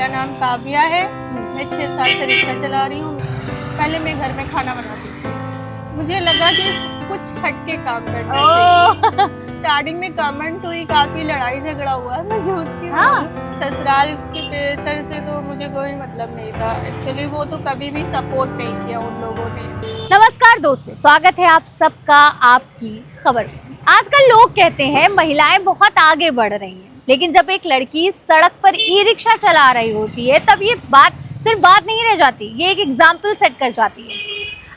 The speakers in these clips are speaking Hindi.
मेरा नाम काव्या है। मैं 6 साल से रिक्शा चला रही हूँ। पहले मैं घर में खाना बनाती थी। मुझे लगा कि कुछ हटके काम करना चाहिए। स्टार्टिंग में कमेंट हुई, काफी लड़ाई झगड़ा हुआ। मैं झूठ क्यों बोलूं? ससुराल के प्रेशर से तो मुझे कोई मतलब नहीं था। एक्चुअली वो तो कभी भी सपोर्ट नहीं किया उन लोगों ने। नमस्कार दोस्तों, स्वागत है आप सबका आपकी खबर में। आजकल लोग कहते हैं महिलाएं बहुत आगे बढ़ रही हैं, लेकिन जब एक लड़की सड़क पर ई रिक्शा चला रही होती है तब ये बात सिर्फ बात नहीं रह जाती, ये एक एग्जाम्पल सेट कर जाती है।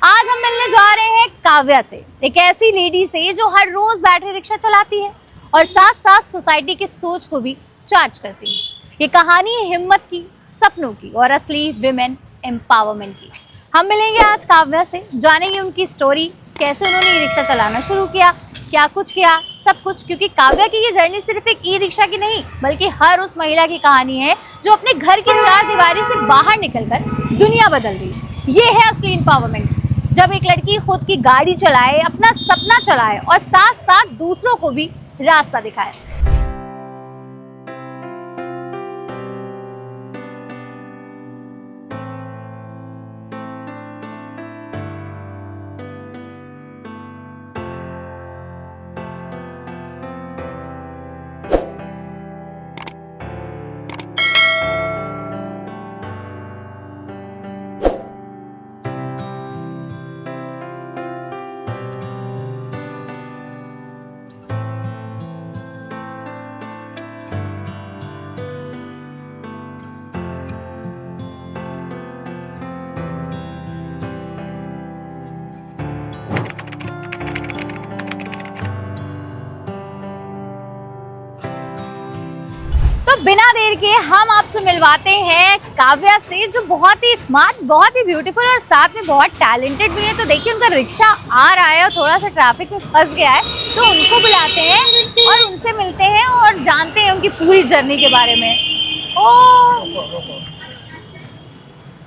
आज हम मिलने जा रहे हैं काव्या से, एक ऐसी लेडी से जो हर रोज बैटरी रिक्शा चलाती है और साथ साथ सोसाइटी की सोच को भी चार्ज करती है। ये कहानी है हिम्मत की, सपनों की और असली विमेन एम्पावरमेंट की। हम मिलेंगे आज काव्या से, जानेंगे उनकी स्टोरी, कैसे उन्होंने ई रिक्शा चलाना शुरू किया, क्या कुछ किया, सब कुछ। क्योंकि काव्या की ये जर्नी सिर्फ एक ई रिक्शा की नहीं, बल्कि हर उस महिला की कहानी है जो अपने घर की चारदीवारी से बाहर निकलकर दुनिया बदल दी। ये है असली एम्पावरमेंट, जब एक लड़की खुद की गाड़ी चलाए, अपना सपना चलाए और साथ साथ दूसरों को भी रास्ता दिखाए। तो बिना देर के हम आपसे मिलवाते हैं काव्या से, जो बहुत ही स्मार्ट, बहुत ही ब्यूटीफुल और साथ में बहुत टैलेंटेड भी है। तो देखिए उनका रिक्शा आ रहा है और थोड़ा सा ट्रैफिक में फंस गया है, तो उनको बुलाते हैं और उनसे मिलते हैं और जानते हैं उनकी पूरी जर्नी के बारे में।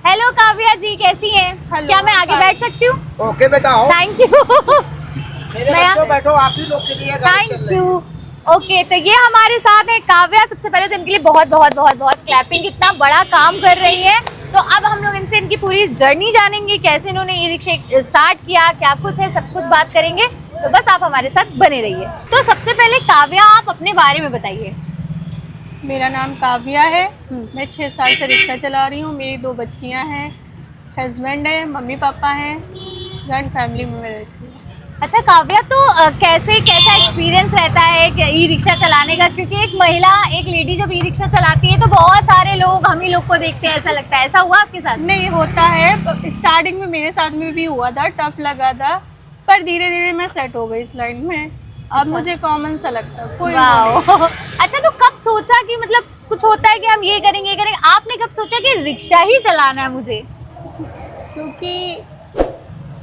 हेलो काव्या जी, कैसी हैं? क्या मैं आगे बैठ सकती हूँ? ओके बेटा, आओ। Thank you. मेरे बच्चों बैठो, आप ही लोग के लिए गाड़ी चल थैंक रही है। यू। ओके, तो ये हमारे साथ है काव्या। सबसे पहले तो इनके लिए बहुत बहुत बहुत बहुत क्लैपिंग, इतना बड़ा काम कर रही है। तो अब हम लोग इनसे इनकी पूरी जर्नी जानेंगे, कैसे इन्होंने ई रिक्शा स्टार्ट किया, क्या कुछ है, सब कुछ बात करेंगे। तो बस आप हमारे साथ बने रहिए। तो सबसे पहले काव्या, आप अपने बारे में बताइए। मेरा नाम काव्या है। मैं 6 साल से रिक्शा चला रही हूँ। मेरी 2 बच्चियाँ हैं, हस्बैंड है, मम्मी पापा हैं, जॉइंट फैमिली में मैं रहती हूँ। अच्छा काव्या, तो कैसा एक्सपीरियंस रहता है ई रिक्शा चलाने का? क्योंकि एक महिला, एक लेडी जब ई रिक्शा चलाती है तो बहुत सारे लोग हम ही लोग को देखते हैं, ऐसा लगता है। ऐसा हुआ आपके साथ? नहीं होता है, स्टार्टिंग में मेरे साथ में भी हुआ था, टफ लगा था, पर धीरे धीरे मैं सेट हो गई इस लाइन में। अब अच्छा। मुझे कॉमन सा लगता है, कोई अच्छा, तो कब सोचा कि मतलब कुछ होता है कि हम ये करेंगे, आपने कब सोचा कि रिक्शा ही चलाना है मुझे? क्योंकि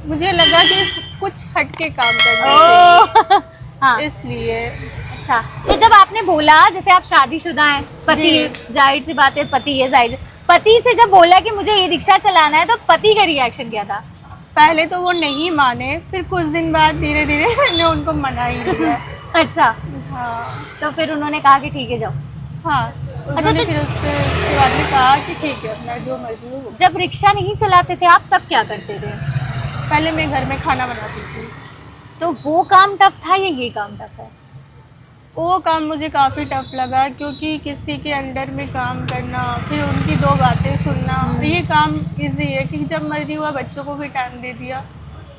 मुझे लगा कि कुछ हटके काम करना चाहिए, हाँ। इसलिए। अच्छा, तो जब आपने बोला, जैसे आप शादीशुदा हैं, पति है, जाहिर सी बात है पति है, जाहिर पति से जब बोला कि मुझे ये रिक्शा चलाना है, तो पति का रिएक्शन क्या था? पहले तो वो नहीं माने, फिर कुछ दिन बाद धीरे धीरे मैंने उनको मना ही किया। अच्छा, हाँ तो फिर उन्होंने कहा कि ठीक है जाओ। हाँ, उन्होंने फिर उसके बाद में कहा कि ठीक है, अपना जो मर्जी हो। जब रिक्शा नहीं चलाते थे आप, तब क्या करते थे? पहले मैं घर में खाना बनाती थी। तो वो काम टफ था या ये काम टफ है? वो काम मुझे काफ़ी टफ लगा, क्योंकि किसी के अंडर में काम करना, फिर उनकी 2 बातें सुनना। ये काम इजी है कि जब मर्जी हुआ बच्चों को भी टाइम दे दिया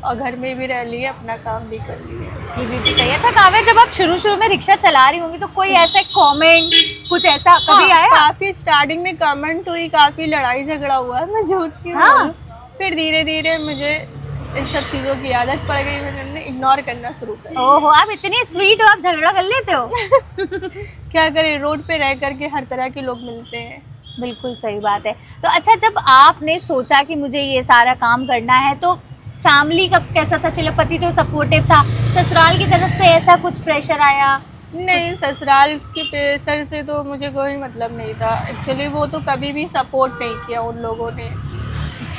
और घर में भी रह लिए, अपना काम भी कर लिया। ये भी सही है। अच्छा काव्या, जब आप शुरू में रिक्शा चला रही होंगी तो कोई ऐसा कमेंट, कुछ ऐसा कभी आया? काफ़ी स्टार्टिंग में कमेंट हुई, काफ़ी लड़ाई झगड़ा हुआ। मैं झूठ क्यों बोलूं? फिर धीरे धीरे मुझे इन सब चीज़ों की आदत पड़ गई, मैंने इग्नोर करना शुरू कर दिया। ओहो, आप इतनी स्वीट हो, आप झगड़ा कर लेते हो? क्या करें, रोड पे रह करके हर तरह के लोग मिलते हैं। बिल्कुल सही बात है। तो अच्छा, जब आपने सोचा कि मुझे ये सारा काम करना है, तो फैमिली का कैसा था? चलो पति तो सपोर्टिव था, ससुराल की तरफ से ऐसा कुछ प्रेशर आया? नहीं, ससुराल के प्रेशर से तो मुझे कोई मतलब नहीं था। एक्चुअली वो तो कभी भी सपोर्ट नहीं किया उन लोगों ने।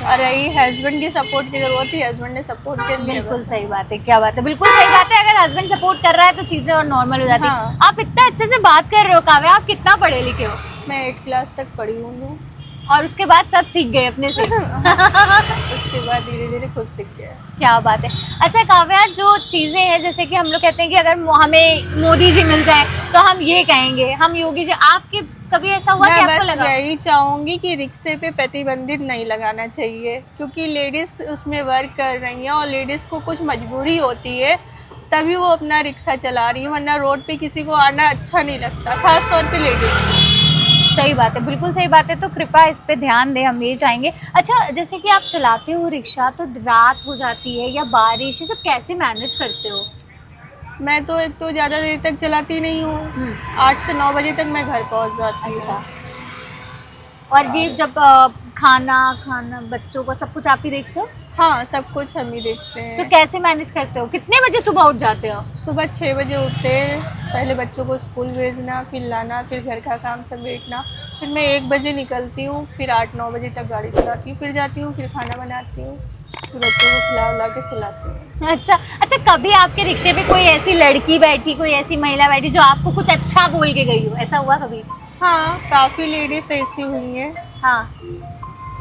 और रही हस्बैंड की सपोर्ट की जरूरत थी, हस्बैंड ने सपोर्ट कर लिया। बिल्कुल सही बात है, क्या बात है, बिल्कुल सही बात है। अगर हस्बैंड सपोर्ट कर रहा है तो चीजें और नॉर्मल हो जाती है। हाँ। आप इतना अच्छे से बात कर रहे हो काव्या, आप कितना पढ़े लिखे हो? मैं 8th क्लास तक पढ़ी हूँ। और उसके बाद सब सीख गए अपने से। उसके बाद धीरे धीरे खुद सीख गया। क्या बात है। अच्छा काव्या, जो चीजें हैं जैसे कि हम लोग कहते हैं कि अगर हमें मोदी जी मिल जाए तो हम ये कहेंगे, हम योगी जी, आपके कभी ऐसा हुआ कि मैं आपको बस लगा? यही चाहूंगी कि रिक्शे पे प्रतिबंधित नहीं लगाना चाहिए, क्योंकि लेडीज उसमें वर्क कर रही हैं और लेडीज को कुछ मजबूरी होती है तभी वो अपना रिक्शा चला रही है, वरना रोड पे किसी को आना अच्छा नहीं लगता, खास तौर पे लेडीज को। सही बात है, बिल्कुल सही बात है। तो कृपया इस पे ध्यान दें, हम ये चाहेंगे। अच्छा, जैसे कि आप चलाते हो रिक्शा तो रात हो जाती है या बारिश, ये सब कैसे मैनेज करते हो? मैं तो एक तो ज़्यादा देर तक चलाती नहीं हूँ, 8 से 9 बजे तक मैं घर पहुँच जाती हूँ। अच्छा। और ये जब खाना बच्चों को सब कुछ आप ही देखते हो? हाँ, सब कुछ हम ही देखते हैं। तो कैसे मैनेज करते हो? कितने बजे सुबह उठ जाते हो? सुबह 6 बजे उठते, पहले बच्चों को स्कूल भेजना, फिर लाना, फिर घर का काम समेटना, फिर मैं 1 बजे निकलती हूँ, फिर 8-9 बजे तक गाड़ी चलाती हूँ, फिर जाती हूँ, फिर खाना बनाती हूँ, फिर बच्चों को खिला उला के सुलाती हूँ। अच्छा, कभी आपके रिक्शे पे कोई ऐसी लड़की बैठी, कोई ऐसी महिला बैठी जो आपको कुछ अच्छा बोल के गई हो, ऐसा हुआ कभी? हाँ, काफ़ी लेडीज ऐसी हुई हैं, हाँ,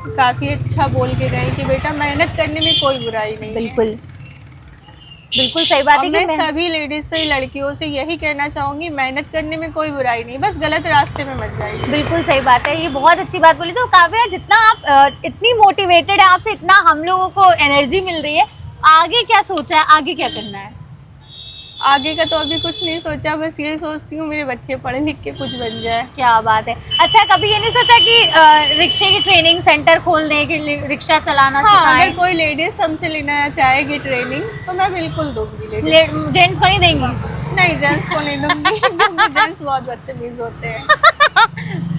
काफ़ी अच्छा बोल के गई कि बेटा मेहनत करने में कोई बुराई नहीं है। बिल्कुल बिल्कुल सही बात और है कि मैं सभी लेडीज से, लड़कियों से यही कहना चाहूँगी, मेहनत करने में कोई बुराई नहीं, बस गलत रास्ते में मत जाइए। बिल्कुल सही बात है, ये बहुत अच्छी बात बोली। तो काव्या, जितना आप इतनी मोटिवेटेड है, आपसे इतना हम लोगों को एनर्जी मिल रही है, आगे क्या सोचा है, आगे क्या करना है? आगे का तो अभी कुछ नहीं सोचा, बस यही सोचती हूँ मेरे बच्चे पढ़े लिख के कुछ बन जाए। क्या बात है। अच्छा, कभी ये नहीं सोचा कि रिक्शे की ट्रेनिंग सेंटर खोल दें कि रिक्शा चलाना हाँ, सिखाएं? अगर कोई लेडीज हमसे लेना चाहेगी ट्रेनिंग तो मैं बिल्कुल दूंगी। जेंट्स को नहीं देंगी? नहीं, जेंट्स को नहीं दूंगी क्योंकि जेंट्स बहुत बदतमीज होते हैं।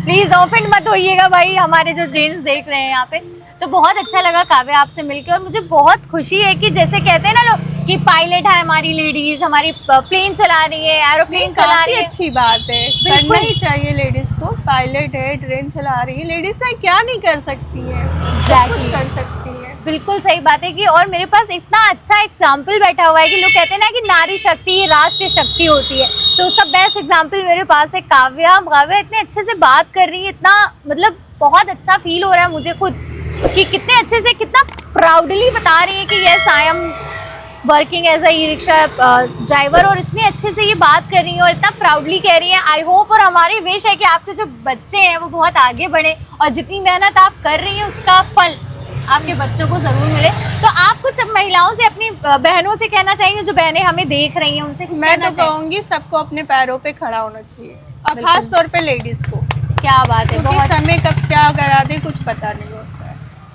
प्लीज ऑफेंड मत होइएगा भाई, हमारे जो जेंट्स देख रहे हैं यहाँ पे। तो बहुत अच्छा लगा काव्या आपसे मिलकर, और मुझे बहुत खुशी है कि जैसे कहते हैं ना लोग कि पायलट है हमारी लेडीज, हमारी प्लेन चला रही है, एरोप्लेन चला रही है। अच्छी बात है, करना ही चाहिए लेडीज को। पायलट है, ट्रेन चला रही है, लेडीज से क्या नहीं कर सकती है, सब कुछ कर सकती है। बिल्कुल सही बात है कि, और मेरे पास इतना अच्छा एग्जाम्पल बैठा हुआ है कि लोग कहते हैं ना कि नारी शक्ति राष्ट्रीय शक्ति होती है, तो उसका बेस्ट एग्जाम्पल मेरे पास है काव्या। काव्या इतने अच्छे से बात कर रही है, इतना मतलब बहुत अच्छा फील हो रहा है मुझे खुद कि कितने अच्छे से, कितना प्राउडली बता रही है कि yes I am working as a e rickshaw driver, और इतने अच्छे से ये बात कर रही है और इतना प्राउडली कह रही है। आई होप, और हमारी विश है कि आपके जो बच्चे हैं वो बहुत आगे बढ़े, और जितनी मेहनत आप कर रही हैं उसका फल आपके बच्चों को जरूर मिले। तो आप कुछ महिलाओं से, अपनी बहनों से कहना चाहेंगे, जो बहनें हमें देख रही हैं, उनसे कुछ मैं तो कहूँगी सबको अपने पैरों पे खड़ा होना चाहिए, और खास तौर पे लेडीज को। क्या बात है, बहुत समय कब क्या करा दे कुछ पता नहीं होता।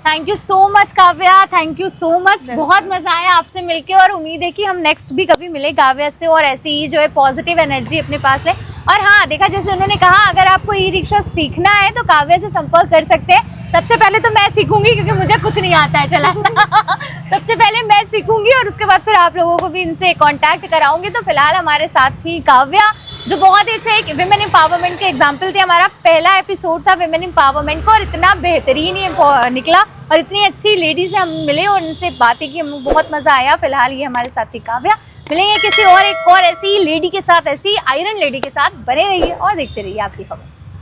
Thank you so much Kavya, thank you so much, बहुत मजा आया आपसे मिलके, और उम्मीद है कि हम नेक्स्ट भी कभी मिले काव्या से, और ऐसे ही जो है पॉजिटिव एनर्जी अपने पास है। और हाँ, देखा जैसे उन्होंने कहा, अगर आपको ई रिक्शा सीखना है तो काव्या से संपर्क कर सकते हैं। सबसे पहले तो मैं सीखूंगी क्योंकि मुझे कुछ नहीं आता है चलाना। सबसे पहले मैं सीखूंगी और उसके बाद फिर आप लोगों को भी इनसे कांटेक्ट कराऊंगी। तो फिलहाल हमारे साथ थी काव्या, जो बहुत ही अच्छा एक विमेन एम्पावरमेंट के एग्जाम्पल थे। हमारा पहला एपिसोड था विमेन एम्पावरमेंट का, और इतना बेहतरीन ये निकला, और इतनी अच्छी लेडीज से हम मिले और उनसे बातें की, हमें बहुत मजा आया। फिलहाल ये हमारे साथ थी काव्या। मिलेंगे किसी और एक और ऐसी लेडी के साथ, ऐसी आयरन लेडी के साथ। बने रहिए और देखते रहिए आपकी खबर।